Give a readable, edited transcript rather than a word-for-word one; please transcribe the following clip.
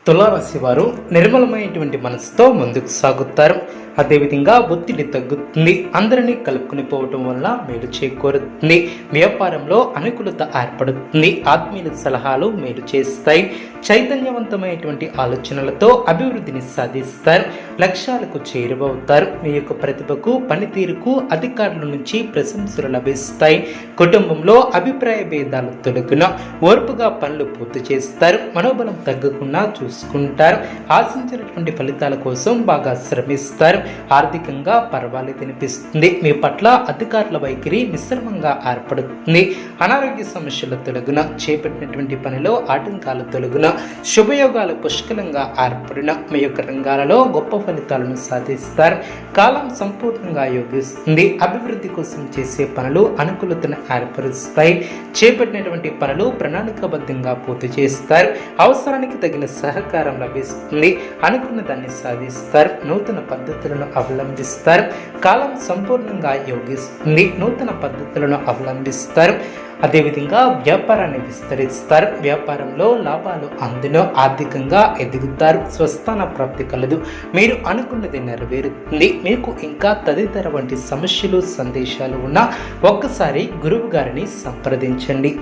తులారాశి వారు నిర్మలమైనటువంటి మనసుతో ముందుకు సాగుతారు. అదేవిధంగా ఒత్తిడి తగ్గుతుంది. అందరినీ కలుపుకుని పోవటం వల్ల మేలు చేకూరుతుంది. వ్యాపారంలో అనుకూలత ఏర్పడుతుంది. ఆత్మీయుల సలహాలు మేలు చేస్తాయి. చైతన్యవంతమైనటువంటి ఆలోచనలతో అభివృద్ధిని సాధిస్తారు. లక్ష్యాలకు చేరువవుతారు. మీ యొక్క ప్రతిభకు, పనితీరుకు అధికారుల నుంచి ప్రశంసలు లభిస్తాయి. కుటుంబంలో అభిప్రాయ భేదాలు తొలగున ఓర్పుగా పనులు పూర్తి చేస్తారు. మనోబలం తగ్గకుండా చూసుకుంటారు. ఆశించినటువంటి ఫలితాల కోసం బాగా శ్రమిస్తారు. ఆర్థికంగా పర్వాలేదనిపిస్తుంది. మీ పట్ల అధికారుల వైఖరి మిశ్రమంగా ఏర్పడుతుంది. అనారోగ్య సమస్యల తొలగున చేపట్టినటువంటి పనిలో ఆటంకాలు తొలగున శుభయోగాలు పుష్కలంగా ఏర్పడిన మీ యొక్క రంగాలలో గొప్ప ఫలితాలను సాధిస్తారు. కాలం సంపూర్ణంగా యోగిస్తుంది. అభివృద్ధి కోసం చేసే పనులు అనుకూలతను ఏర్పరుస్తాయి. చేపట్టినటువంటి పనులు ప్రణాళికాబద్ధంగా పూర్తి చేస్తారు. అవసరానికి తగిన సహకారం లభిస్తుంది. అనుకున్న దాన్ని సాధిస్తారు. నూతన పద్ధతులను అవలంబిస్తారు. కాలం సంపూర్ణంగా యోగిస్తుంది. నూతన పద్ధతులను అవలంబిస్తారు. అదేవిధంగా వ్యాపారాన్ని విస్తరిస్తారు. వ్యాపారంలో లాభాలు అందులో ఆర్థికంగా ఎదుగుతారు. స్వస్థాన ప్రాప్తి కలదు. మీరు అనుకున్నది నెరవేరుతుంది. మీకు ఇంకా తదితర వంటి సమస్యలు సందేశాలు ఉన్నా ఒక్కసారి గురువు గారిని సంప్రదించండి.